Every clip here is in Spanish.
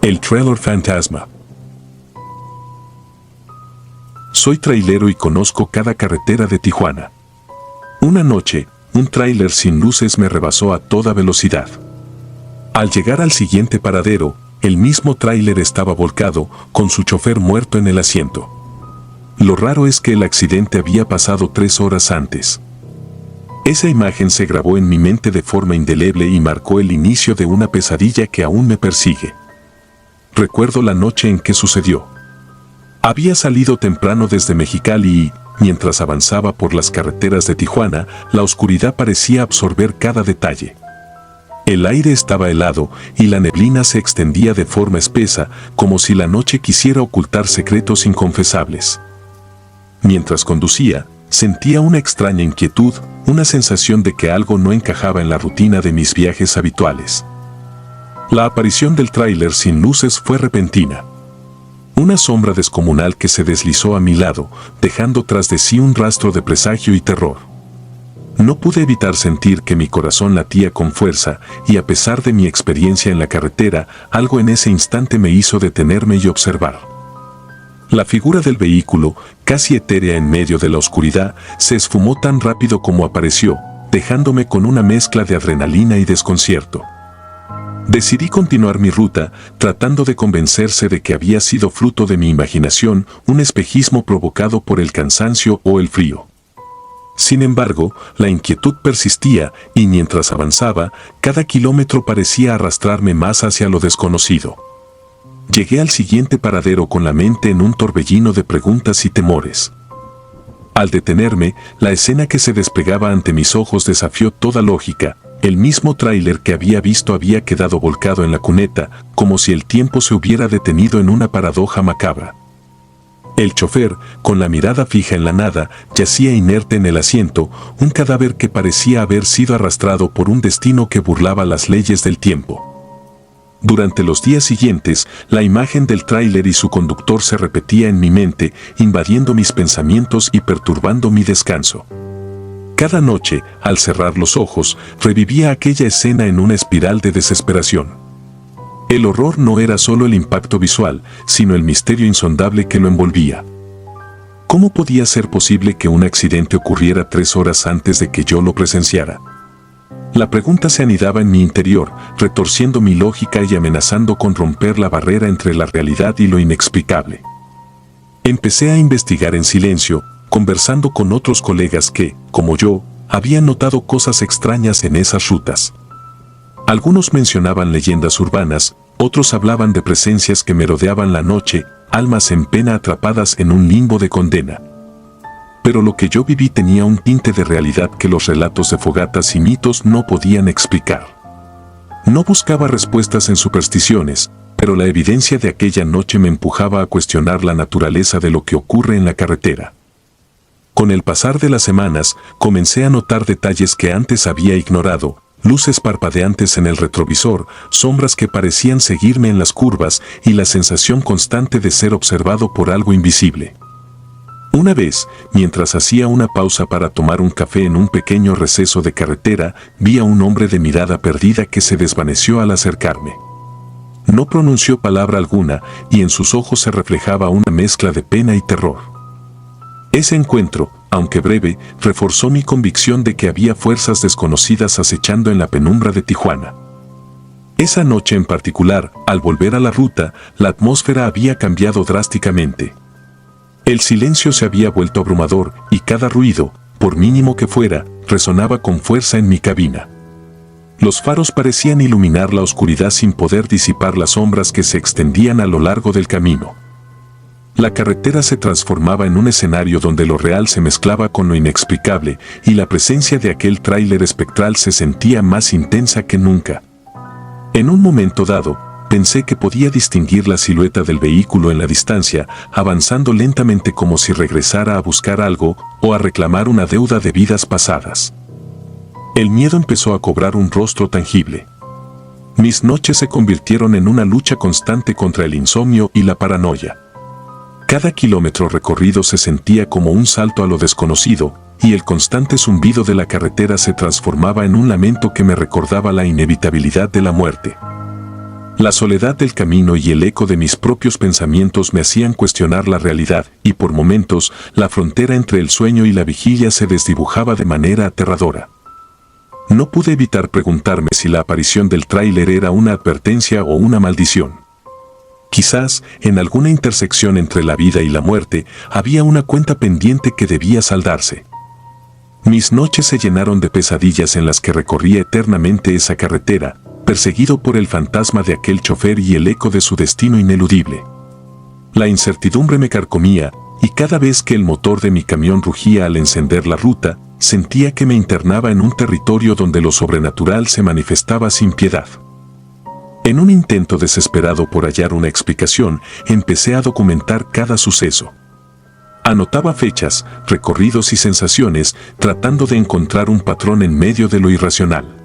El tráiler fantasma. Soy trailero y conozco cada carretera de Tijuana. Una noche, un tráiler sin luces me rebasó a toda velocidad. Al llegar al siguiente paradero, el mismo tráiler estaba volcado, con su chofer muerto en el asiento. Lo raro es que el accidente había pasado 3 horas antes. Esa imagen se grabó en mi mente de forma indeleble y marcó el inicio de una pesadilla que aún me persigue. Recuerdo la noche en que sucedió. Había salido temprano desde Mexicali y, mientras avanzaba por las carreteras de Tijuana, la oscuridad parecía absorber cada detalle. El aire estaba helado y la neblina se extendía de forma espesa, como si la noche quisiera ocultar secretos inconfesables. Mientras conducía, sentía una extraña inquietud, una sensación de que algo no encajaba en la rutina de mis viajes habituales. La aparición del tráiler sin luces fue repentina. Una sombra descomunal que se deslizó a mi lado, dejando tras de sí un rastro de presagio y terror. No pude evitar sentir que mi corazón latía con fuerza, y a pesar de mi experiencia en la carretera, algo en ese instante me hizo detenerme y observar. La figura del vehículo, casi etérea en medio de la oscuridad, se esfumó tan rápido como apareció, dejándome con una mezcla de adrenalina y desconcierto. Decidí continuar mi ruta, tratando de convencerse de que había sido fruto de mi imaginación, un espejismo provocado por el cansancio o el frío. Sin embargo, la inquietud persistía y mientras avanzaba, cada kilómetro parecía arrastrarme más hacia lo desconocido. Llegué al siguiente paradero con la mente en un torbellino de preguntas y temores. Al detenerme, la escena que se desplegaba ante mis ojos desafió toda lógica. El mismo tráiler que había visto había quedado volcado en la cuneta, como si el tiempo se hubiera detenido en una paradoja macabra. El chofer, con la mirada fija en la nada, yacía inerte en el asiento, un cadáver que parecía haber sido arrastrado por un destino que burlaba las leyes del tiempo. Durante los días siguientes, la imagen del tráiler y su conductor se repetía en mi mente, invadiendo mis pensamientos y perturbando mi descanso. Cada noche, al cerrar los ojos, revivía aquella escena en una espiral de desesperación. El horror no era solo el impacto visual, sino el misterio insondable que lo envolvía. ¿Cómo podía ser posible que un accidente ocurriera 3 horas antes de que yo lo presenciara? La pregunta se anidaba en mi interior, retorciendo mi lógica y amenazando con romper la barrera entre la realidad y lo inexplicable. Empecé a investigar en silencio, conversando con otros colegas que, como yo, habían notado cosas extrañas en esas rutas. Algunos mencionaban leyendas urbanas, otros hablaban de presencias que merodeaban la noche, almas en pena atrapadas en un limbo de condena. Pero lo que yo viví tenía un tinte de realidad que los relatos de fogatas y mitos no podían explicar. No buscaba respuestas en supersticiones, pero la evidencia de aquella noche me empujaba a cuestionar la naturaleza de lo que ocurre en la carretera. Con el pasar de las semanas, comencé a notar detalles que antes había ignorado, luces parpadeantes en el retrovisor, sombras que parecían seguirme en las curvas y la sensación constante de ser observado por algo invisible. Una vez, mientras hacía una pausa para tomar un café en un pequeño receso de carretera, vi a un hombre de mirada perdida que se desvaneció al acercarme. No pronunció palabra alguna y en sus ojos se reflejaba una mezcla de pena y terror. Ese encuentro, aunque breve, reforzó mi convicción de que había fuerzas desconocidas acechando en la penumbra de Tijuana. Esa noche en particular, al volver a la ruta, la atmósfera había cambiado drásticamente. El silencio se había vuelto abrumador y cada ruido, por mínimo que fuera, resonaba con fuerza en mi cabina. Los faros parecían iluminar la oscuridad sin poder disipar las sombras que se extendían a lo largo del camino. La carretera se transformaba en un escenario donde lo real se mezclaba con lo inexplicable y la presencia de aquel tráiler espectral se sentía más intensa que nunca. En un momento dado, pensé que podía distinguir la silueta del vehículo en la distancia, avanzando lentamente como si regresara a buscar algo o a reclamar una deuda de vidas pasadas. El miedo empezó a cobrar un rostro tangible. Mis noches se convirtieron en una lucha constante contra el insomnio y la paranoia. Cada kilómetro recorrido se sentía como un salto a lo desconocido, y el constante zumbido de la carretera se transformaba en un lamento que me recordaba la inevitabilidad de la muerte. La soledad del camino y el eco de mis propios pensamientos me hacían cuestionar la realidad, y por momentos, la frontera entre el sueño y la vigilia se desdibujaba de manera aterradora. No pude evitar preguntarme si la aparición del tráiler era una advertencia o una maldición. Quizás, en alguna intersección entre la vida y la muerte, había una cuenta pendiente que debía saldarse. Mis noches se llenaron de pesadillas en las que recorría eternamente esa carretera, perseguido por el fantasma de aquel chofer y el eco de su destino ineludible. La incertidumbre me carcomía, y cada vez que el motor de mi camión rugía al encender la ruta, sentía que me internaba en un territorio donde lo sobrenatural se manifestaba sin piedad. En un intento desesperado por hallar una explicación, empecé a documentar cada suceso. Anotaba fechas, recorridos y sensaciones, tratando de encontrar un patrón en medio de lo irracional.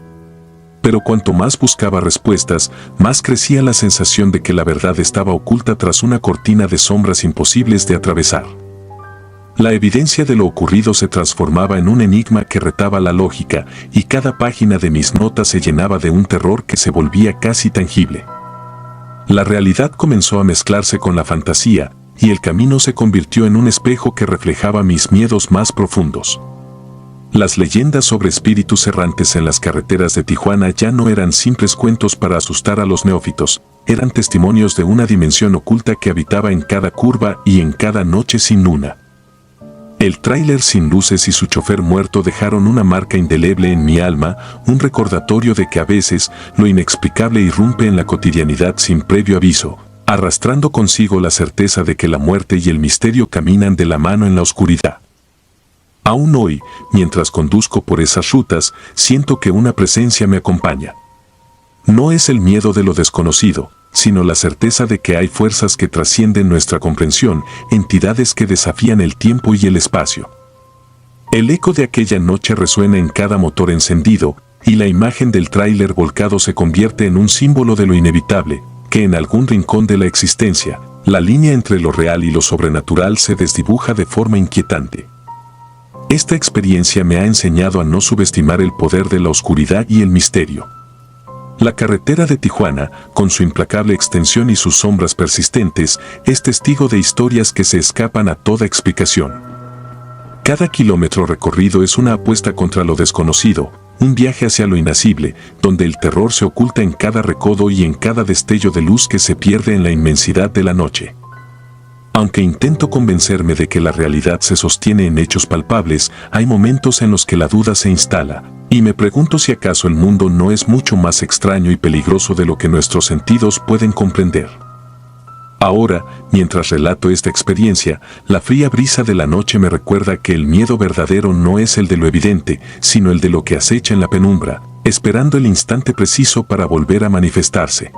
Pero cuanto más buscaba respuestas, más crecía la sensación de que la verdad estaba oculta tras una cortina de sombras imposibles de atravesar. La evidencia de lo ocurrido se transformaba en un enigma que retaba la lógica, y cada página de mis notas se llenaba de un terror que se volvía casi tangible. La realidad comenzó a mezclarse con la fantasía, y el camino se convirtió en un espejo que reflejaba mis miedos más profundos. Las leyendas sobre espíritus errantes en las carreteras de Tijuana ya no eran simples cuentos para asustar a los neófitos, eran testimonios de una dimensión oculta que habitaba en cada curva y en cada noche sin luna. El tráiler sin luces y su chofer muerto dejaron una marca indeleble en mi alma, un recordatorio de que a veces lo inexplicable irrumpe en la cotidianidad sin previo aviso, arrastrando consigo la certeza de que la muerte y el misterio caminan de la mano en la oscuridad. Aún hoy, mientras conduzco por esas rutas, siento que una presencia me acompaña. No es el miedo de lo desconocido, sino la certeza de que hay fuerzas que trascienden nuestra comprensión, entidades que desafían el tiempo y el espacio. El eco de aquella noche resuena en cada motor encendido, y la imagen del tráiler volcado se convierte en un símbolo de lo inevitable, que en algún rincón de la existencia, la línea entre lo real y lo sobrenatural se desdibuja de forma inquietante. Esta experiencia me ha enseñado a no subestimar el poder de la oscuridad y el misterio. La carretera de Tijuana, con su implacable extensión y sus sombras persistentes, es testigo de historias que se escapan a toda explicación. Cada kilómetro recorrido es una apuesta contra lo desconocido, un viaje hacia lo inacible, donde el terror se oculta en cada recodo y en cada destello de luz que se pierde en la inmensidad de la noche. Aunque intento convencerme de que la realidad se sostiene en hechos palpables, hay momentos en los que la duda se instala, y me pregunto si acaso el mundo no es mucho más extraño y peligroso de lo que nuestros sentidos pueden comprender. Ahora, mientras relato esta experiencia, la fría brisa de la noche me recuerda que el miedo verdadero no es el de lo evidente, sino el de lo que acecha en la penumbra, esperando el instante preciso para volver a manifestarse.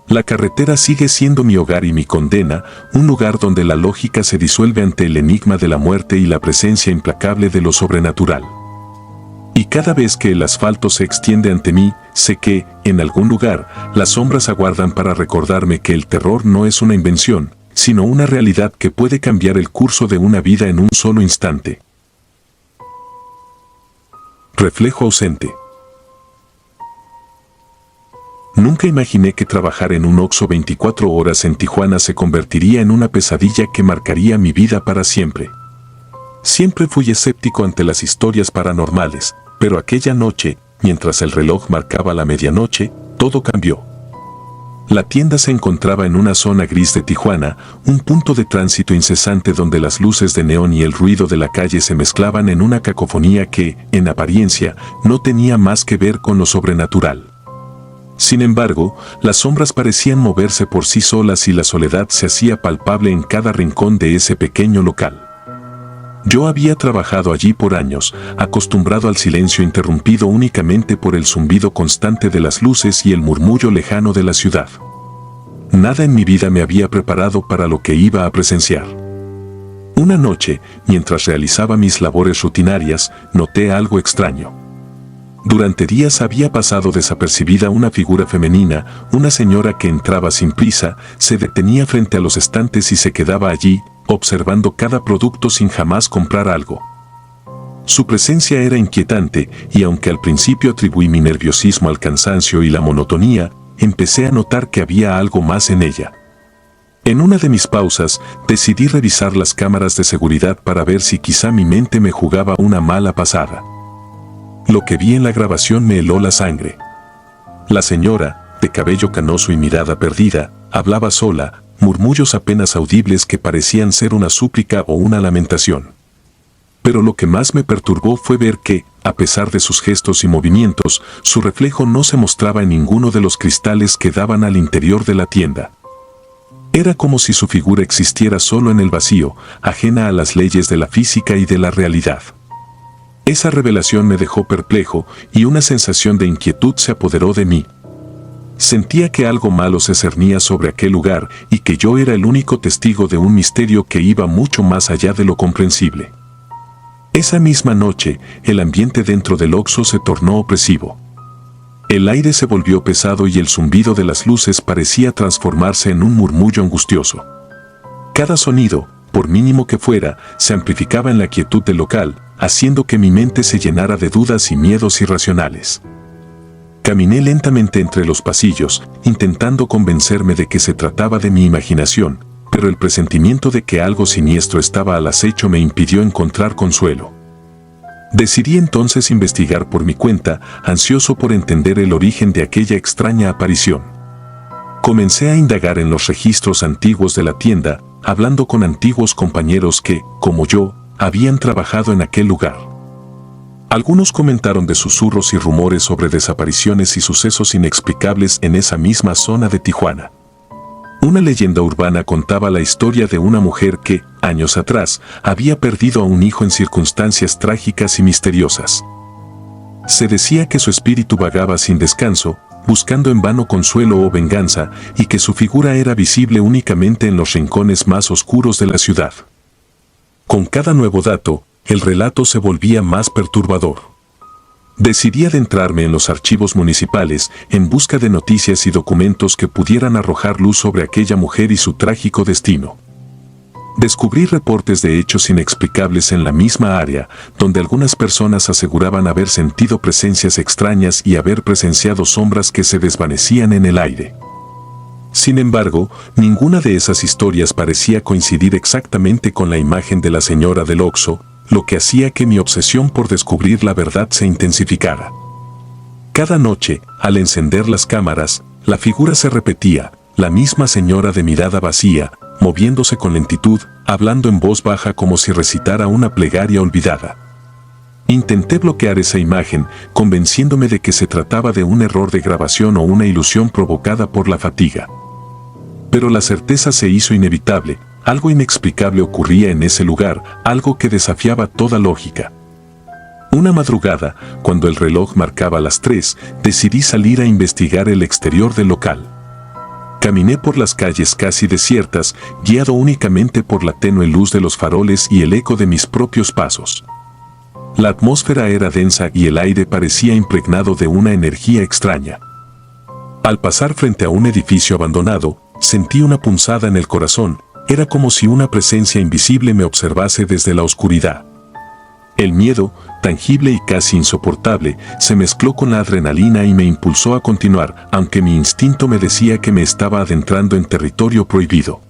La carretera sigue siendo mi hogar y mi condena, un lugar donde la lógica se disuelve ante el enigma de la muerte y la presencia implacable de lo sobrenatural. Y cada vez que el asfalto se extiende ante mí, sé que, en algún lugar, las sombras aguardan para recordarme que el terror no es una invención, sino una realidad que puede cambiar el curso de una vida en un solo instante. Reflejo ausente. Nunca imaginé que trabajar en un Oxxo 24 horas en Tijuana se convertiría en una pesadilla que marcaría mi vida para siempre. Siempre fui escéptico ante las historias paranormales, pero aquella noche, mientras el reloj marcaba la medianoche, todo cambió. La tienda se encontraba en una zona gris de Tijuana, un punto de tránsito incesante donde las luces de neón y el ruido de la calle se mezclaban en una cacofonía que, en apariencia, no tenía más que ver con lo sobrenatural. Sin embargo, las sombras parecían moverse por sí solas y la soledad se hacía palpable en cada rincón de ese pequeño local. Yo había trabajado allí por años, acostumbrado al silencio interrumpido únicamente por el zumbido constante de las luces y el murmullo lejano de la ciudad. Nada en mi vida me había preparado para lo que iba a presenciar. Una noche, mientras realizaba mis labores rutinarias, noté algo extraño. Durante días había pasado desapercibida una figura femenina, una señora que entraba sin prisa, se detenía frente a los estantes y se quedaba allí, observando cada producto sin jamás comprar algo. Su presencia era inquietante, y aunque al principio atribuí mi nerviosismo al cansancio y la monotonía, empecé a notar que había algo más en ella. En una de mis pausas, decidí revisar las cámaras de seguridad para ver si quizá mi mente me jugaba una mala pasada. Lo que vi en la grabación me heló la sangre. La señora, de cabello canoso y mirada perdida, hablaba sola, murmullos apenas audibles que parecían ser una súplica o una lamentación. Pero lo que más me perturbó fue ver que, a pesar de sus gestos y movimientos, su reflejo no se mostraba en ninguno de los cristales que daban al interior de la tienda. Era como si su figura existiera solo en el vacío, ajena a las leyes de la física y de la realidad. Esa revelación me dejó perplejo y una sensación de inquietud se apoderó de mí. Sentía que algo malo se cernía sobre aquel lugar y que yo era el único testigo de un misterio que iba mucho más allá de lo comprensible. Esa misma noche, el ambiente dentro del Oxxo se tornó opresivo. El aire se volvió pesado y el zumbido de las luces parecía transformarse en un murmullo angustioso. Cada sonido, por mínimo que fuera, se amplificaba en la quietud del local, haciendo que mi mente se llenara de dudas y miedos irracionales. Caminé lentamente entre los pasillos, intentando convencerme de que se trataba de mi imaginación, pero el presentimiento de que algo siniestro estaba al acecho me impidió encontrar consuelo. Decidí entonces investigar por mi cuenta, ansioso por entender el origen de aquella extraña aparición. Comencé a indagar en los registros antiguos de la tienda, hablando con antiguos compañeros que, como yo, habían trabajado en aquel lugar. Algunos comentaron de susurros y rumores sobre desapariciones y sucesos inexplicables en esa misma zona de Tijuana. Una leyenda urbana contaba la historia de una mujer que, años atrás, había perdido a un hijo en circunstancias trágicas y misteriosas. Se decía que su espíritu vagaba sin descanso, buscando en vano consuelo o venganza, y que su figura era visible únicamente en los rincones más oscuros de la ciudad. Con cada nuevo dato, el relato se volvía más perturbador. Decidí adentrarme en los archivos municipales en busca de noticias y documentos que pudieran arrojar luz sobre aquella mujer y su trágico destino. Descubrí reportes de hechos inexplicables en la misma área, donde algunas personas aseguraban haber sentido presencias extrañas y haber presenciado sombras que se desvanecían en el aire. Sin embargo, ninguna de esas historias parecía coincidir exactamente con la imagen de la señora del Oxxo, lo que hacía que mi obsesión por descubrir la verdad se intensificara. Cada noche, al encender las cámaras, la figura se repetía, la misma señora de mirada vacía, moviéndose con lentitud, hablando en voz baja como si recitara una plegaria olvidada. Intenté bloquear esa imagen, convenciéndome de que se trataba de un error de grabación o una ilusión provocada por la fatiga. Pero la certeza se hizo inevitable. Algo inexplicable ocurría en ese lugar, algo que desafiaba toda lógica. Una madrugada, cuando el reloj marcaba las 3, decidí salir a investigar el exterior del local. Caminé por las calles casi desiertas, guiado únicamente por la tenue luz de los faroles y el eco de mis propios pasos. La atmósfera era densa y el aire parecía impregnado de una energía extraña. Al pasar frente a un edificio abandonado, sentí una punzada en el corazón. Era como si una presencia invisible me observase desde la oscuridad. El miedo, tangible y casi insoportable, se mezcló con la adrenalina y me impulsó a continuar, aunque mi instinto me decía que me estaba adentrando en territorio prohibido.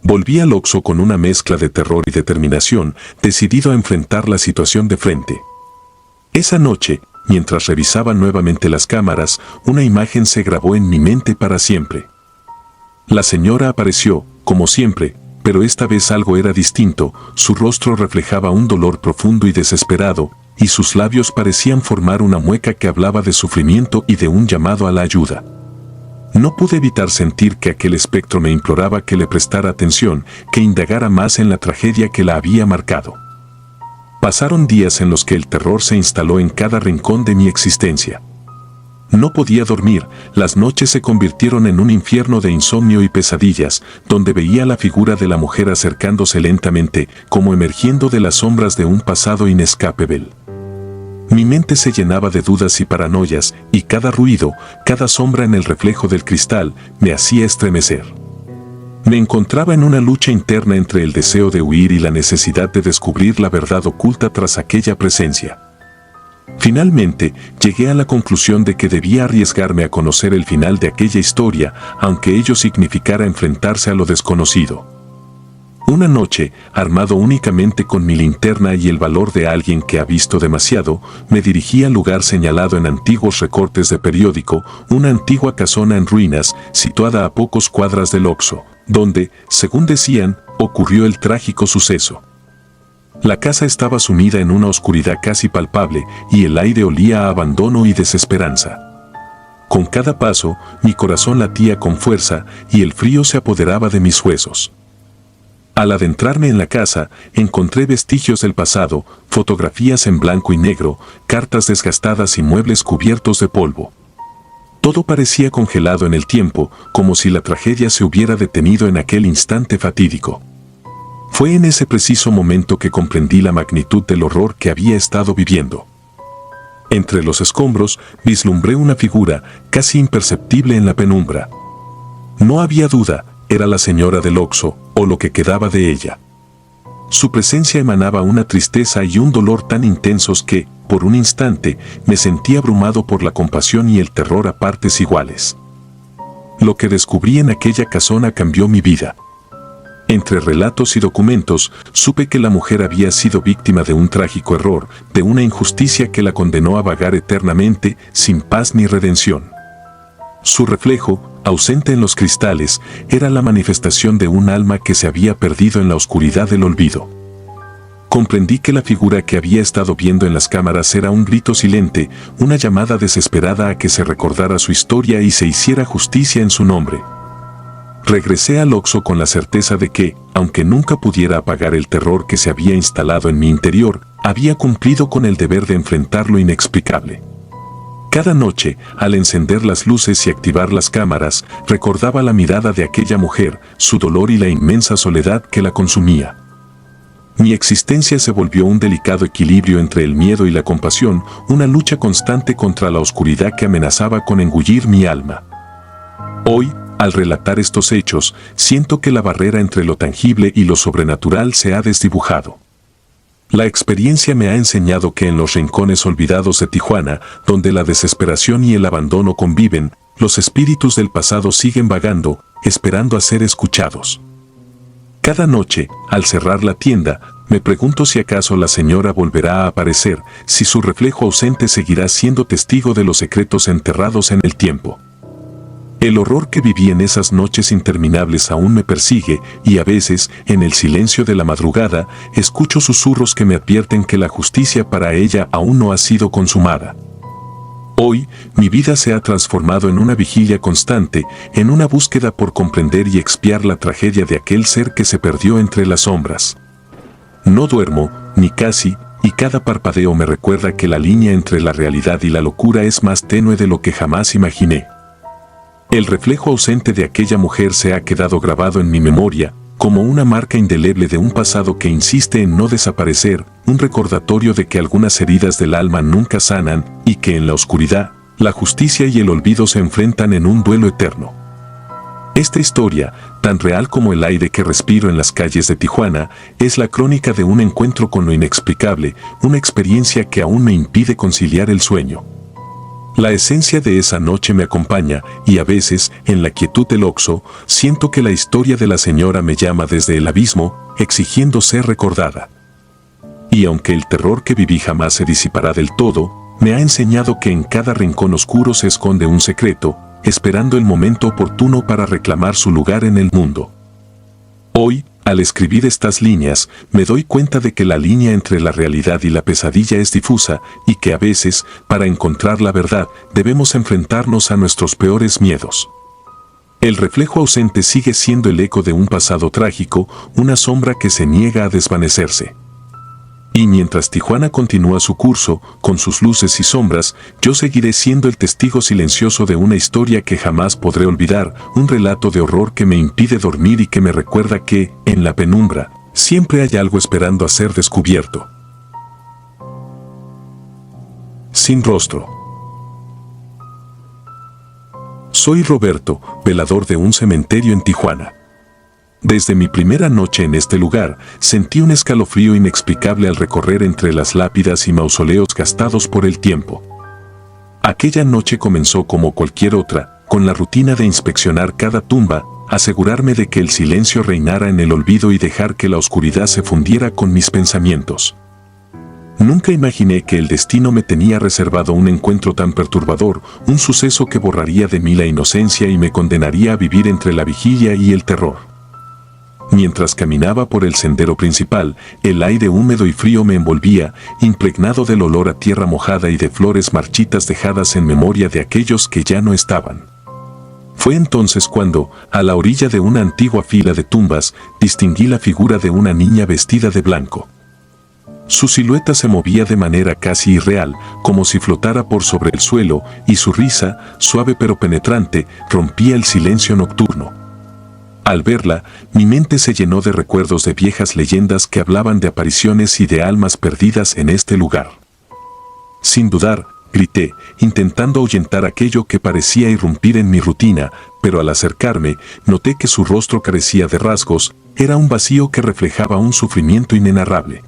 Volví al Oxxo con una mezcla de terror y determinación, decidido a enfrentar la situación de frente. Esa noche, mientras revisaba nuevamente las cámaras, una imagen se grabó en mi mente para siempre. La señora apareció, como siempre, pero esta vez algo era distinto. Su rostro reflejaba un dolor profundo y desesperado, y sus labios parecían formar una mueca que hablaba de sufrimiento y de un llamado a la ayuda. No pude evitar sentir que aquel espectro me imploraba que le prestara atención, que indagara más en la tragedia que la había marcado. Pasaron días en los que el terror se instaló en cada rincón de mi existencia. No podía dormir, las noches se convirtieron en un infierno de insomnio y pesadillas, donde veía la figura de la mujer acercándose lentamente, como emergiendo de las sombras de un pasado inescapable. Mi mente se llenaba de dudas y paranoias, y cada ruido, cada sombra en el reflejo del cristal, me hacía estremecer. Me encontraba en una lucha interna entre el deseo de huir y la necesidad de descubrir la verdad oculta tras aquella presencia. Finalmente, llegué a la conclusión de que debía arriesgarme a conocer el final de aquella historia, aunque ello significara enfrentarse a lo desconocido. Una noche, armado únicamente con mi linterna y el valor de alguien que ha visto demasiado, me dirigí al lugar señalado en antiguos recortes de periódico, una antigua casona en ruinas, situada a pocos cuadras del Oxxo, donde, según decían, ocurrió el trágico suceso. La casa estaba sumida en una oscuridad casi palpable y el aire olía a abandono y desesperanza. Con cada paso, mi corazón latía con fuerza y el frío se apoderaba de mis huesos. Al adentrarme en la casa, encontré vestigios del pasado, fotografías en blanco y negro, cartas desgastadas y muebles cubiertos de polvo. Todo parecía congelado en el tiempo, como si la tragedia se hubiera detenido en aquel instante fatídico. Fue en ese preciso momento que comprendí la magnitud del horror que había estado viviendo. Entre los escombros, vislumbré una figura, casi imperceptible en la penumbra. No había duda, era la señora del Oxxo, o lo que quedaba de ella. Su presencia emanaba una tristeza y un dolor tan intensos que, por un instante, me sentí abrumado por la compasión y el terror a partes iguales. Lo que descubrí en aquella casona cambió mi vida. Entre relatos y documentos, supe que la mujer había sido víctima de un trágico error, de una injusticia que la condenó a vagar eternamente, sin paz ni redención. Su reflejo, ausente en los cristales, era la manifestación de un alma que se había perdido en la oscuridad del olvido. Comprendí que la figura que había estado viendo en las cámaras era un grito silente, una llamada desesperada a que se recordara su historia y se hiciera justicia en su nombre. Regresé al Oxxo con la certeza de que, aunque nunca pudiera apagar el terror que se había instalado en mi interior, había cumplido con el deber de enfrentar lo inexplicable. Cada noche, al encender las luces y activar las cámaras, recordaba la mirada de aquella mujer, su dolor y la inmensa soledad que la consumía. Mi existencia se volvió un delicado equilibrio entre el miedo y la compasión, una lucha constante contra la oscuridad que amenazaba con engullir mi alma. Hoy, al relatar estos hechos, siento que la barrera entre lo tangible y lo sobrenatural se ha desdibujado. La experiencia me ha enseñado que en los rincones olvidados de Tijuana, donde la desesperación y el abandono conviven, los espíritus del pasado siguen vagando, esperando a ser escuchados. Cada noche, al cerrar la tienda, me pregunto si acaso la señora volverá a aparecer, si su reflejo ausente seguirá siendo testigo de los secretos enterrados en el tiempo. El horror que viví en esas noches interminables aún me persigue y a veces, en el silencio de la madrugada, escucho susurros que me advierten que la justicia para ella aún no ha sido consumada. Hoy, mi vida se ha transformado en una vigilia constante, en una búsqueda por comprender y expiar la tragedia de aquel ser que se perdió entre las sombras. No duermo, ni casi, y cada parpadeo me recuerda que la línea entre la realidad y la locura es más tenue de lo que jamás imaginé. El reflejo ausente de aquella mujer se ha quedado grabado en mi memoria, como una marca indeleble de un pasado que insiste en no desaparecer, un recordatorio de que algunas heridas del alma nunca sanan y que en la oscuridad, la justicia y el olvido se enfrentan en un duelo eterno. Esta historia, tan real como el aire que respiro en las calles de Tijuana, es la crónica de un encuentro con lo inexplicable, una experiencia que aún me impide conciliar el sueño. La esencia de esa noche me acompaña y a veces, en la quietud del Oxxo, siento que la historia de la señora me llama desde el abismo, exigiendo ser recordada. Y aunque el terror que viví jamás se disipará del todo, me ha enseñado que en cada rincón oscuro se esconde un secreto, esperando el momento oportuno para reclamar su lugar en el mundo. Hoy, al escribir estas líneas, me doy cuenta de que la línea entre la realidad y la pesadilla es difusa y que a veces, para encontrar la verdad, debemos enfrentarnos a nuestros peores miedos. El reflejo ausente sigue siendo el eco de un pasado trágico, una sombra que se niega a desvanecerse. Y mientras Tijuana continúa su curso, con sus luces y sombras, yo seguiré siendo el testigo silencioso de una historia que jamás podré olvidar, un relato de horror que me impide dormir y que me recuerda que, en la penumbra, siempre hay algo esperando a ser descubierto. Sin rostro. Soy Roberto, velador de un cementerio en Tijuana. Desde mi primera noche en este lugar, sentí un escalofrío inexplicable al recorrer entre las lápidas y mausoleos gastados por el tiempo. Aquella noche comenzó como cualquier otra, con la rutina de inspeccionar cada tumba, asegurarme de que el silencio reinara en el olvido y dejar que la oscuridad se fundiera con mis pensamientos. Nunca imaginé que el destino me tenía reservado un encuentro tan perturbador, un suceso que borraría de mí la inocencia y me condenaría a vivir entre la vigilia y el terror. Mientras caminaba por el sendero principal, el aire húmedo y frío me envolvía, impregnado del olor a tierra mojada y de flores marchitas dejadas en memoria de aquellos que ya no estaban. Fue entonces cuando, a la orilla de una antigua fila de tumbas, distinguí la figura de una niña vestida de blanco. Su silueta se movía de manera casi irreal, como si flotara por sobre el suelo, y su risa, suave pero penetrante, rompía el silencio nocturno. Al verla, mi mente se llenó de recuerdos de viejas leyendas que hablaban de apariciones y de almas perdidas en este lugar. Sin dudar, grité, intentando ahuyentar aquello que parecía irrumpir en mi rutina, pero al acercarme, noté que su rostro carecía de rasgos, era un vacío que reflejaba un sufrimiento inenarrable.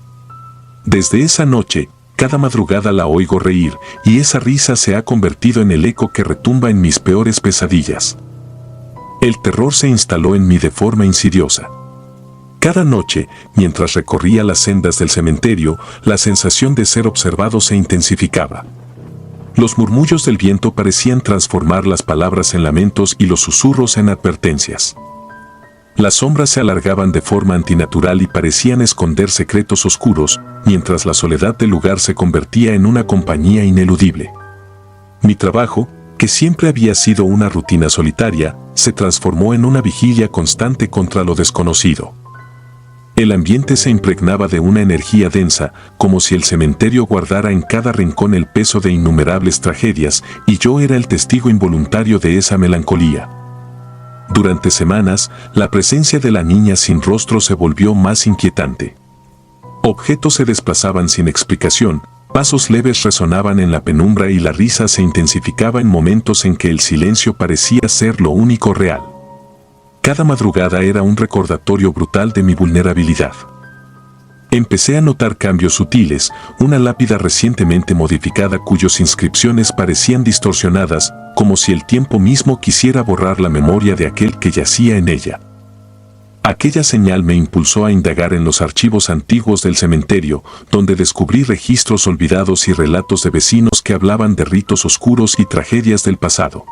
Desde esa noche, cada madrugada la oigo reír, y esa risa se ha convertido en el eco que retumba en mis peores pesadillas. El terror se instaló en mí de forma insidiosa. Cada noche, mientras recorría las sendas del cementerio, la sensación de ser observado se intensificaba. Los murmullos del viento parecían transformar las palabras en lamentos y los susurros en advertencias. Las sombras se alargaban de forma antinatural y parecían esconder secretos oscuros, mientras la soledad del lugar se convertía en una compañía ineludible. Mi trabajo, que siempre había sido una rutina solitaria, se transformó en una vigilia constante contra lo desconocido. El ambiente se impregnaba de una energía densa, como si el cementerio guardara en cada rincón el peso de innumerables tragedias, y yo era el testigo involuntario de esa melancolía. Durante semanas, la presencia de la niña sin rostro se volvió más inquietante. Objetos se desplazaban sin explicación, pasos leves resonaban en la penumbra y la risa se intensificaba en momentos en que el silencio parecía ser lo único real. Cada madrugada era un recordatorio brutal de mi vulnerabilidad. Empecé a notar cambios sutiles, una lápida recientemente modificada cuyas inscripciones parecían distorsionadas, como si el tiempo mismo quisiera borrar la memoria de aquel que yacía en ella. Aquella señal me impulsó a indagar en los archivos antiguos del cementerio, donde descubrí registros olvidados y relatos de vecinos que hablaban de ritos oscuros y tragedias del pasado.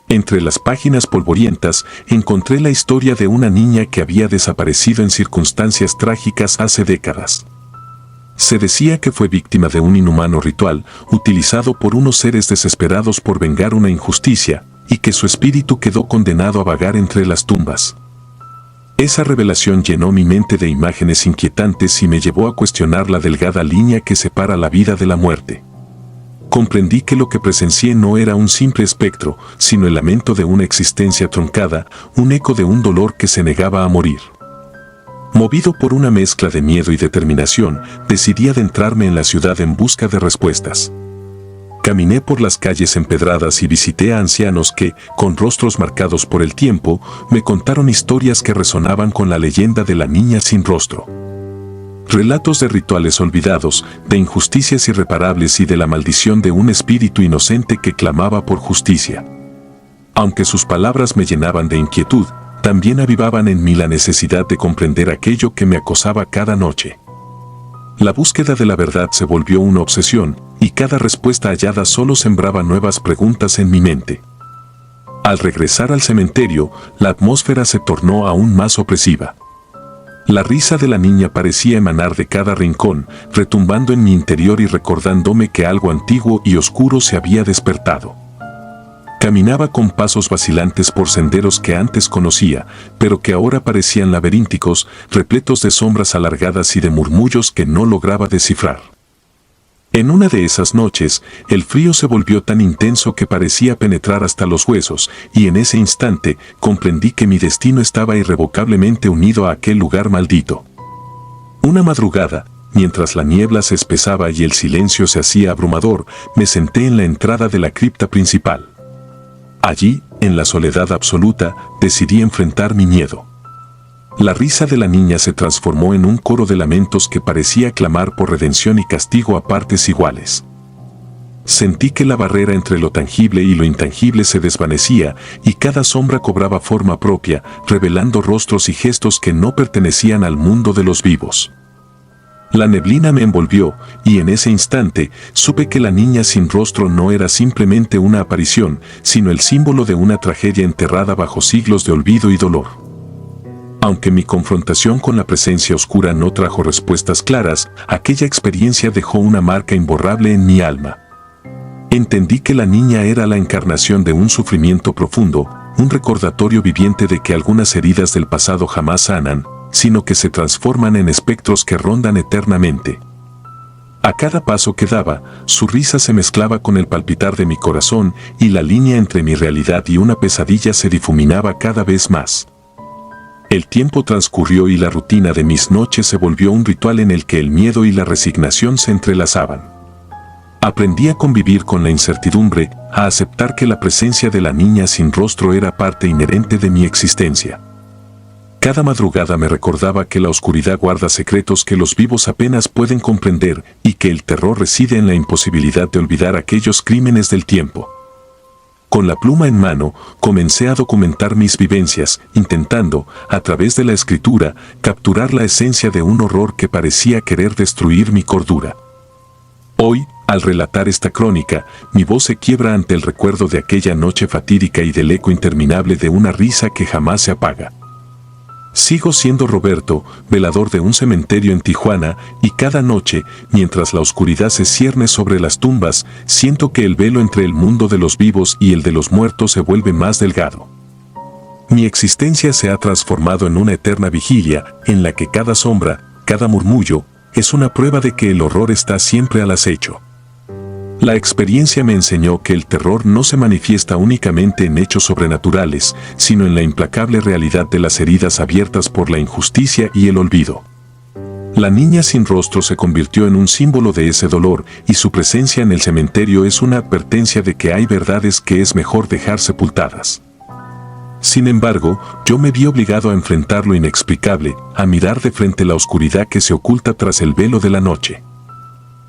Entre las páginas polvorientas encontré la historia de una niña que había desaparecido en circunstancias trágicas hace décadas. Se decía que fue víctima de un inhumano ritual utilizado por unos seres desesperados por vengar una injusticia, y que su espíritu quedó condenado a vagar entre las tumbas. Esa revelación llenó mi mente de imágenes inquietantes y me llevó a cuestionar la delgada línea que separa la vida de la muerte. Comprendí que lo que presencié no era un simple espectro, sino el lamento de una existencia truncada, un eco de un dolor que se negaba a morir. Movido por una mezcla de miedo y determinación, decidí adentrarme en la ciudad en busca de respuestas. Caminé por las calles empedradas y visité a ancianos que, con rostros marcados por el tiempo, me contaron historias que resonaban con la leyenda de la niña sin rostro. Relatos de rituales olvidados, de injusticias irreparables y de la maldición de un espíritu inocente que clamaba por justicia. Aunque sus palabras me llenaban de inquietud, también avivaban en mí la necesidad de comprender aquello que me acosaba cada noche. La búsqueda de la verdad se volvió una obsesión, y cada respuesta hallada solo sembraba nuevas preguntas en mi mente. Al regresar al cementerio, la atmósfera se tornó aún más opresiva. La risa de la niña parecía emanar de cada rincón, retumbando en mi interior y recordándome que algo antiguo y oscuro se había despertado. Caminaba con pasos vacilantes por senderos que antes conocía, pero que ahora parecían laberínticos, repletos de sombras alargadas y de murmullos que no lograba descifrar. En una de esas noches, el frío se volvió tan intenso que parecía penetrar hasta los huesos, y en ese instante comprendí que mi destino estaba irrevocablemente unido a aquel lugar maldito. Una madrugada, mientras la niebla se espesaba y el silencio se hacía abrumador, me senté en la entrada de la cripta principal. Allí, en la soledad absoluta, decidí enfrentar mi miedo. La risa de la niña se transformó en un coro de lamentos que parecía clamar por redención y castigo a partes iguales. Sentí que la barrera entre lo tangible y lo intangible se desvanecía y cada sombra cobraba forma propia, revelando rostros y gestos que no pertenecían al mundo de los vivos. La neblina me envolvió y en ese instante supe que la niña sin rostro no era simplemente una aparición, sino el símbolo de una tragedia enterrada bajo siglos de olvido y dolor. Aunque mi confrontación con la presencia oscura no trajo respuestas claras, aquella experiencia dejó una marca imborrable en mi alma. Entendí que la niña era la encarnación de un sufrimiento profundo, un recordatorio viviente de que algunas heridas del pasado jamás sanan, sino que se transforman en espectros que rondan eternamente. A cada paso que daba, su risa se mezclaba con el palpitar de mi corazón y la línea entre mi realidad y una pesadilla se difuminaba cada vez más. El tiempo transcurrió y la rutina de mis noches se volvió un ritual en el que el miedo y la resignación se entrelazaban. Aprendí a convivir con la incertidumbre, a aceptar que la presencia de la niña sin rostro era parte inherente de mi existencia. Cada madrugada me recordaba que la oscuridad guarda secretos que los vivos apenas pueden comprender y que el terror reside en la imposibilidad de olvidar aquellos crímenes del tiempo. Con la pluma en mano, comencé a documentar mis vivencias, intentando, a través de la escritura, capturar la esencia de un horror que parecía querer destruir mi cordura. Hoy, al relatar esta crónica, mi voz se quiebra ante el recuerdo de aquella noche fatídica y del eco interminable de una risa que jamás se apaga. Sigo siendo Roberto, velador de un cementerio en Tijuana, y cada noche, mientras la oscuridad se cierne sobre las tumbas, siento que el velo entre el mundo de los vivos y el de los muertos se vuelve más delgado. Mi existencia se ha transformado en una eterna vigilia, en la que cada sombra, cada murmullo, es una prueba de que el horror está siempre al acecho. La experiencia me enseñó que el terror no se manifiesta únicamente en hechos sobrenaturales, sino en la implacable realidad de las heridas abiertas por la injusticia y el olvido. La niña sin rostro se convirtió en un símbolo de ese dolor, y su presencia en el cementerio es una advertencia de que hay verdades que es mejor dejar sepultadas. Sin embargo, yo me vi obligado a enfrentar lo inexplicable, a mirar de frente la oscuridad que se oculta tras el velo de la noche.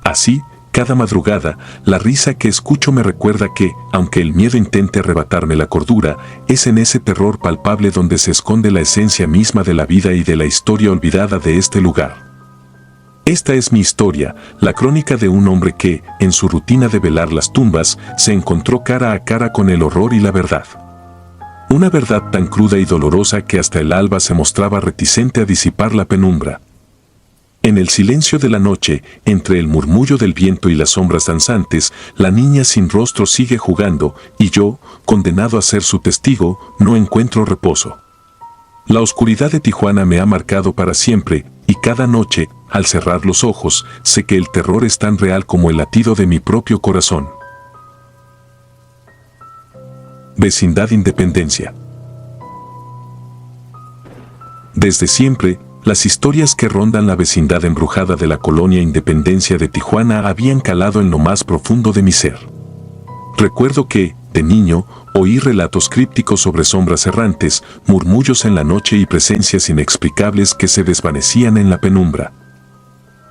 Así, cada madrugada, la risa que escucho me recuerda que, aunque el miedo intente arrebatarme la cordura, es en ese terror palpable donde se esconde la esencia misma de la vida y de la historia olvidada de este lugar. Esta es mi historia, la crónica de un hombre que, en su rutina de velar las tumbas, se encontró cara a cara con el horror y la verdad. Una verdad tan cruda y dolorosa que hasta el alba se mostraba reticente a disipar la penumbra. En el silencio de la noche, entre el murmullo del viento y las sombras danzantes, la niña sin rostro sigue jugando, y yo, condenado a ser su testigo, no encuentro reposo. La oscuridad de Tijuana me ha marcado para siempre, y cada noche, al cerrar los ojos, sé que el terror es tan real como el latido de mi propio corazón. Vecindad Independencia. Desde siempre, las historias que rondan la vecindad embrujada de la colonia Independencia de Tijuana habían calado en lo más profundo de mi ser. Recuerdo que, de niño, oí relatos crípticos sobre sombras errantes, murmullos en la noche y presencias inexplicables que se desvanecían en la penumbra.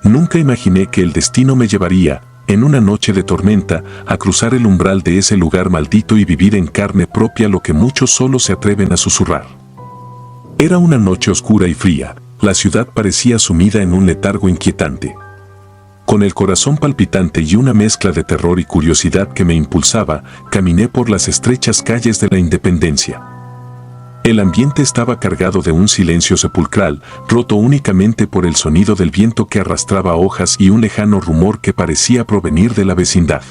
Nunca imaginé que el destino me llevaría, en una noche de tormenta, a cruzar el umbral de ese lugar maldito y vivir en carne propia lo que muchos solo se atreven a susurrar. Era una noche oscura y fría. La ciudad parecía sumida en un letargo inquietante. Con el corazón palpitante y una mezcla de terror y curiosidad que me impulsaba, caminé por las estrechas calles de la Independencia. El ambiente estaba cargado de un silencio sepulcral, roto únicamente por el sonido del viento que arrastraba hojas y un lejano rumor que parecía provenir de la vecindad.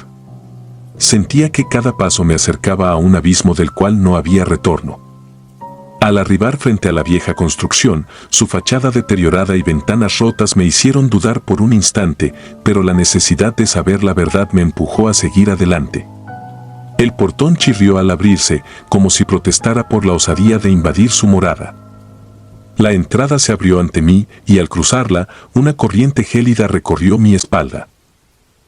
Sentía que cada paso me acercaba a un abismo del cual no había retorno. Al arribar frente a la vieja construcción, su fachada deteriorada y ventanas rotas me hicieron dudar por un instante, pero la necesidad de saber la verdad me empujó a seguir adelante. El portón chirrió al abrirse, como si protestara por la osadía de invadir su morada. La entrada se abrió ante mí, y al cruzarla, una corriente gélida recorrió mi espalda.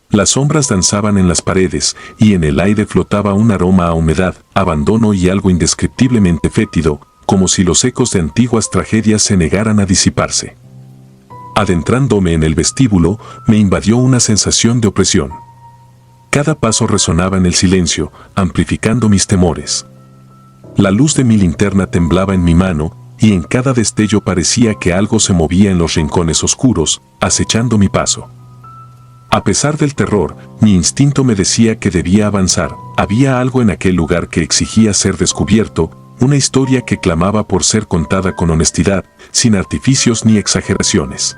Las sombras danzaban en las paredes, y en el aire flotaba un aroma a humedad, abandono y algo indescriptiblemente fétido, como si los ecos de antiguas tragedias se negaran a disiparse. Adentrándome en el vestíbulo, me invadió una sensación de opresión. Cada paso resonaba en el silencio, amplificando mis temores. La luz de mi linterna temblaba en mi mano, y en cada destello parecía que algo se movía en los rincones oscuros, acechando mi paso. A pesar del terror, mi instinto me decía que debía avanzar. Había algo en aquel lugar que exigía ser descubierto, una historia que clamaba por ser contada con honestidad, sin artificios ni exageraciones.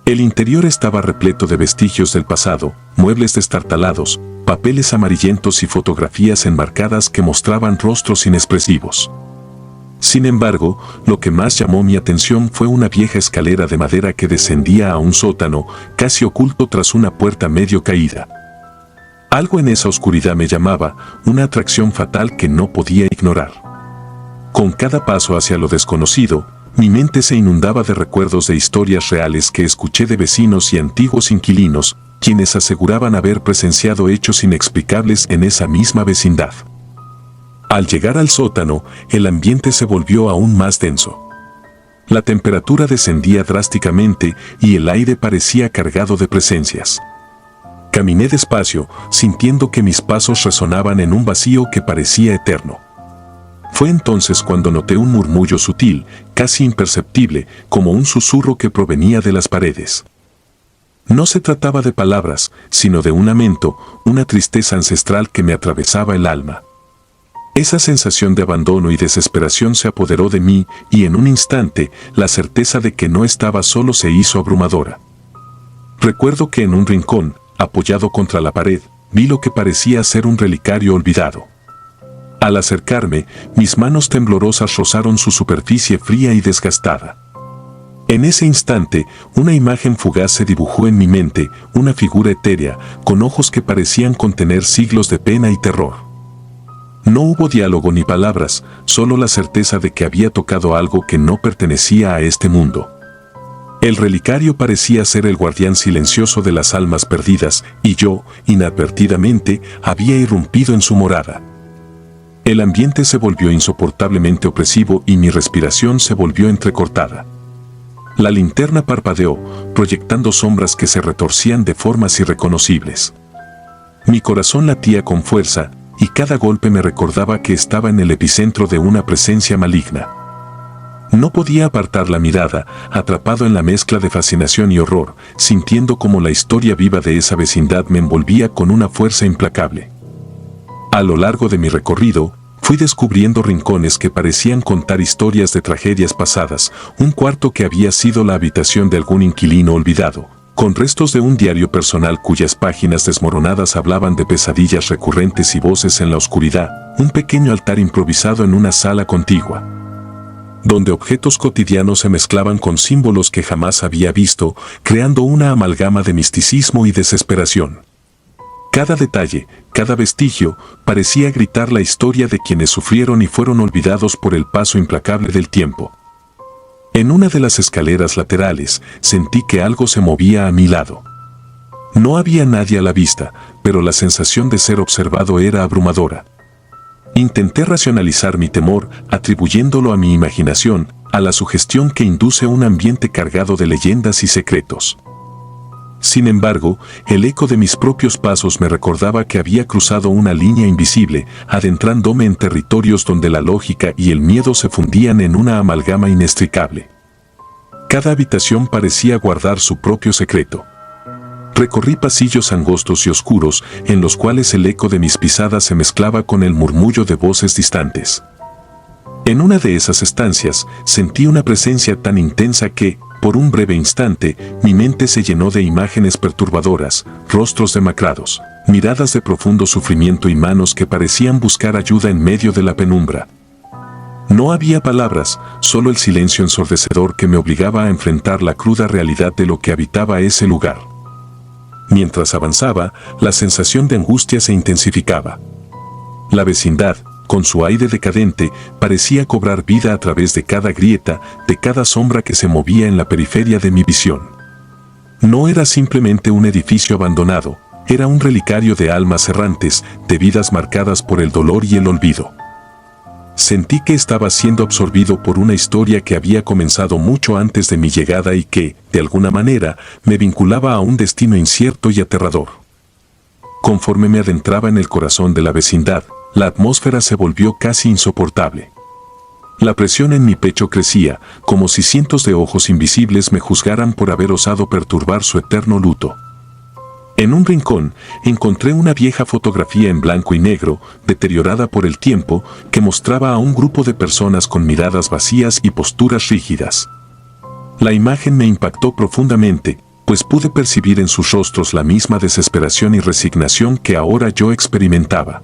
El interior estaba repleto de vestigios del pasado, muebles destartalados, papeles amarillentos y fotografías enmarcadas que mostraban rostros inexpresivos. Sin embargo, lo que más llamó mi atención fue una vieja escalera de madera que descendía a un sótano, casi oculto tras una puerta medio caída. Algo en esa oscuridad me llamaba, una atracción fatal que no podía ignorar. Con cada paso hacia lo desconocido, mi mente se inundaba de recuerdos de historias reales que escuché de vecinos y antiguos inquilinos, quienes aseguraban haber presenciado hechos inexplicables en esa misma vecindad. Al llegar al sótano, el ambiente se volvió aún más denso. La temperatura descendía drásticamente y el aire parecía cargado de presencias. Caminé despacio, sintiendo que mis pasos resonaban en un vacío que parecía eterno. Fue entonces cuando noté un murmullo sutil, casi imperceptible, como un susurro que provenía de las paredes. No se trataba de palabras, sino de un lamento, una tristeza ancestral que me atravesaba el alma. Esa sensación de abandono y desesperación se apoderó de mí y en un instante la certeza de que no estaba solo se hizo abrumadora. Recuerdo que en un rincón, apoyado contra la pared, vi lo que parecía ser un relicario olvidado. Al acercarme, mis manos temblorosas rozaron su superficie fría y desgastada. En ese instante, una imagen fugaz se dibujó en mi mente, una figura etérea, con ojos que parecían contener siglos de pena y terror. No hubo diálogo ni palabras, solo la certeza de que había tocado algo que no pertenecía a este mundo. El relicario parecía ser el guardián silencioso de las almas perdidas, y yo, inadvertidamente, había irrumpido en su morada. El ambiente se volvió insoportablemente opresivo y mi respiración se volvió entrecortada. La linterna parpadeó, proyectando sombras que se retorcían de formas irreconocibles. Mi corazón latía con fuerza, y cada golpe me recordaba que estaba en el epicentro de una presencia maligna. No podía apartar la mirada, atrapado en la mezcla de fascinación y horror, sintiendo como la historia viva de esa vecindad me envolvía con una fuerza implacable. A lo largo de mi recorrido, fui descubriendo rincones que parecían contar historias de tragedias pasadas, un cuarto que había sido la habitación de algún inquilino olvidado, con restos de un diario personal cuyas páginas desmoronadas hablaban de pesadillas recurrentes y voces en la oscuridad, un pequeño altar improvisado en una sala contigua, donde objetos cotidianos se mezclaban con símbolos que jamás había visto, creando una amalgama de misticismo y desesperación. Cada detalle, cada vestigio, parecía gritar la historia de quienes sufrieron y fueron olvidados por el paso implacable del tiempo. En una de las escaleras laterales, sentí que algo se movía a mi lado. No había nadie a la vista, pero la sensación de ser observado era abrumadora. Intenté racionalizar mi temor, atribuyéndolo a mi imaginación, a la sugestión que induce un ambiente cargado de leyendas y secretos. Sin embargo, el eco de mis propios pasos me recordaba que había cruzado una línea invisible, adentrándome en territorios donde la lógica y el miedo se fundían en una amalgama inextricable. Cada habitación parecía guardar su propio secreto. Recorrí pasillos angostos y oscuros, en los cuales el eco de mis pisadas se mezclaba con el murmullo de voces distantes. En una de esas estancias, sentí una presencia tan intensa que, por un breve instante, mi mente se llenó de imágenes perturbadoras, rostros demacrados, miradas de profundo sufrimiento y manos que parecían buscar ayuda en medio de la penumbra. No había palabras, solo el silencio ensordecedor que me obligaba a enfrentar la cruda realidad de lo que habitaba ese lugar. Mientras avanzaba, la sensación de angustia se intensificaba. La vecindad, con su aire decadente, parecía cobrar vida a través de cada grieta, de cada sombra que se movía en la periferia de mi visión. No era simplemente un edificio abandonado, era un relicario de almas errantes, de vidas marcadas por el dolor y el olvido. Sentí que estaba siendo absorbido por una historia que había comenzado mucho antes de mi llegada y que, de alguna manera, me vinculaba a un destino incierto y aterrador. Conforme me adentraba en el corazón de la vecindad, la atmósfera se volvió casi insoportable. La presión en mi pecho crecía, como si cientos de ojos invisibles me juzgaran por haber osado perturbar su eterno luto. En un rincón, encontré una vieja fotografía en blanco y negro, deteriorada por el tiempo, que mostraba a un grupo de personas con miradas vacías y posturas rígidas. La imagen me impactó profundamente, pues pude percibir en sus rostros la misma desesperación y resignación que ahora yo experimentaba.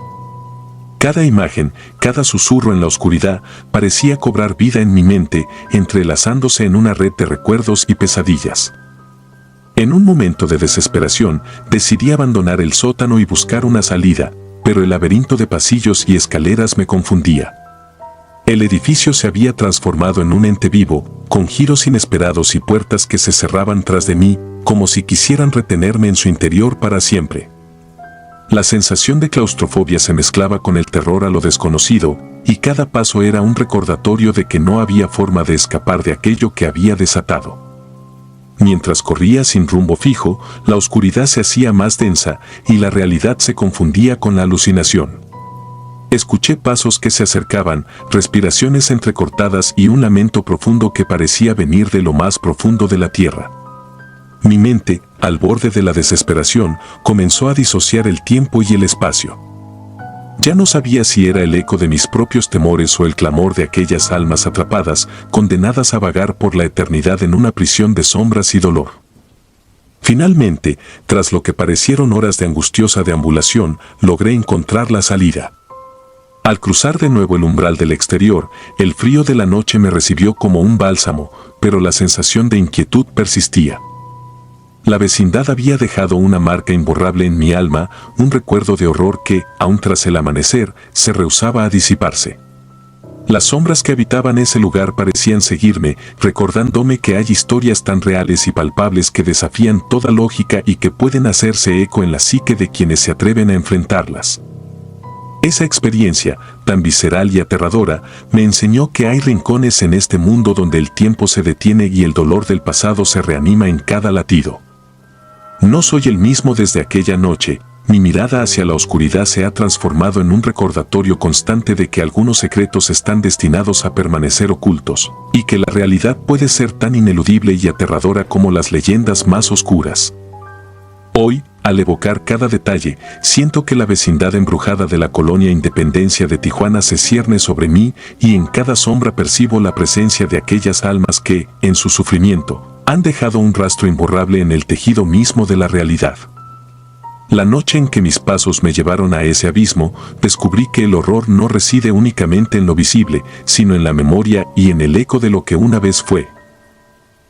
Cada imagen, cada susurro en la oscuridad, parecía cobrar vida en mi mente, entrelazándose en una red de recuerdos y pesadillas. En un momento de desesperación, decidí abandonar el sótano y buscar una salida, pero el laberinto de pasillos y escaleras me confundía. El edificio se había transformado en un ente vivo, con giros inesperados y puertas que se cerraban tras de mí, como si quisieran retenerme en su interior para siempre. La sensación de claustrofobia se mezclaba con el terror a lo desconocido, y cada paso era un recordatorio de que no había forma de escapar de aquello que había desatado. Mientras corría sin rumbo fijo, la oscuridad se hacía más densa y la realidad se confundía con la alucinación. Escuché pasos que se acercaban, respiraciones entrecortadas y un lamento profundo que parecía venir de lo más profundo de la tierra. Mi mente, al borde de la desesperación, comenzó a disociar el tiempo y el espacio. Ya no sabía si era el eco de mis propios temores o el clamor de aquellas almas atrapadas, condenadas a vagar por la eternidad en una prisión de sombras y dolor. Finalmente, tras lo que parecieron horas de angustiosa deambulación, logré encontrar la salida. Al cruzar de nuevo el umbral del exterior, el frío de la noche me recibió como un bálsamo, pero la sensación de inquietud persistía. La vecindad había dejado una marca imborrable en mi alma, un recuerdo de horror que, aun tras el amanecer, se rehusaba a disiparse. Las sombras que habitaban ese lugar parecían seguirme, recordándome que hay historias tan reales y palpables que desafían toda lógica y que pueden hacerse eco en la psique de quienes se atreven a enfrentarlas. Esa experiencia, tan visceral y aterradora, me enseñó que hay rincones en este mundo donde el tiempo se detiene y el dolor del pasado se reanima en cada latido. No soy el mismo desde aquella noche, mi mirada hacia la oscuridad se ha transformado en un recordatorio constante de que algunos secretos están destinados a permanecer ocultos, y que la realidad puede ser tan ineludible y aterradora como las leyendas más oscuras. Hoy, al evocar cada detalle, siento que la vecindad embrujada de la colonia Independencia de Tijuana se cierne sobre mí y en cada sombra percibo la presencia de aquellas almas que, en su sufrimiento, han dejado un rastro imborrable en el tejido mismo de la realidad. La noche en que mis pasos me llevaron a ese abismo, descubrí que el horror no reside únicamente en lo visible, sino en la memoria y en el eco de lo que una vez fue.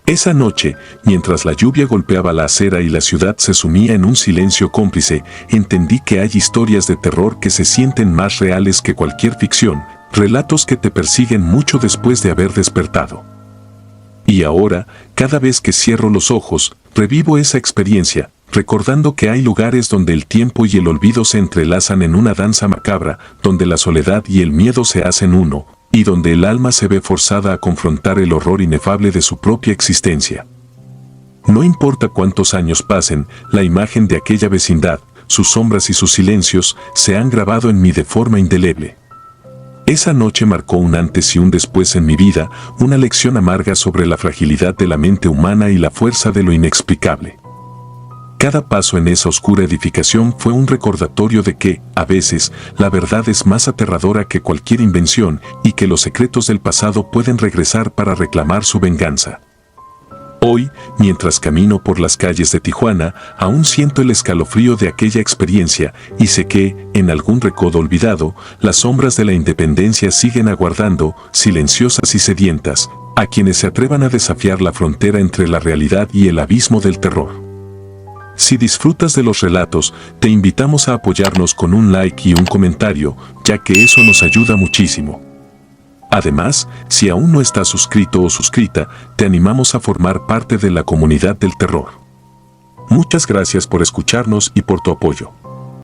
Esa noche, mientras la lluvia golpeaba la acera y la ciudad se sumía en un silencio cómplice, entendí que hay historias de terror que se sienten más reales que cualquier ficción, relatos que te persiguen mucho después de haber despertado. Y ahora, cada vez que cierro los ojos, revivo esa experiencia, recordando que hay lugares donde el tiempo y el olvido se entrelazan en una danza macabra, donde la soledad y el miedo se hacen uno, y donde el alma se ve forzada a confrontar el horror inefable de su propia existencia. No importa cuántos años pasen, la imagen de aquella vecindad, sus sombras y sus silencios, se han grabado en mí de forma indeleble. Esa noche marcó un antes y un después en mi vida, una lección amarga sobre la fragilidad de la mente humana y la fuerza de lo inexplicable. Cada paso en esa oscura edificación fue un recordatorio de que, a veces, la verdad es más aterradora que cualquier invención y que los secretos del pasado pueden regresar para reclamar su venganza. Hoy, mientras camino por las calles de Tijuana, aún siento el escalofrío de aquella experiencia y sé que, en algún recodo olvidado, las sombras de la independencia siguen aguardando, silenciosas y sedientas, a quienes se atrevan a desafiar la frontera entre la realidad y el abismo del terror. Si disfrutas de los relatos, te invitamos a apoyarnos con un like y un comentario, ya que eso nos ayuda muchísimo. Además, si aún no estás suscrito o suscrita, te animamos a formar parte de la comunidad del terror. Muchas gracias por escucharnos y por tu apoyo.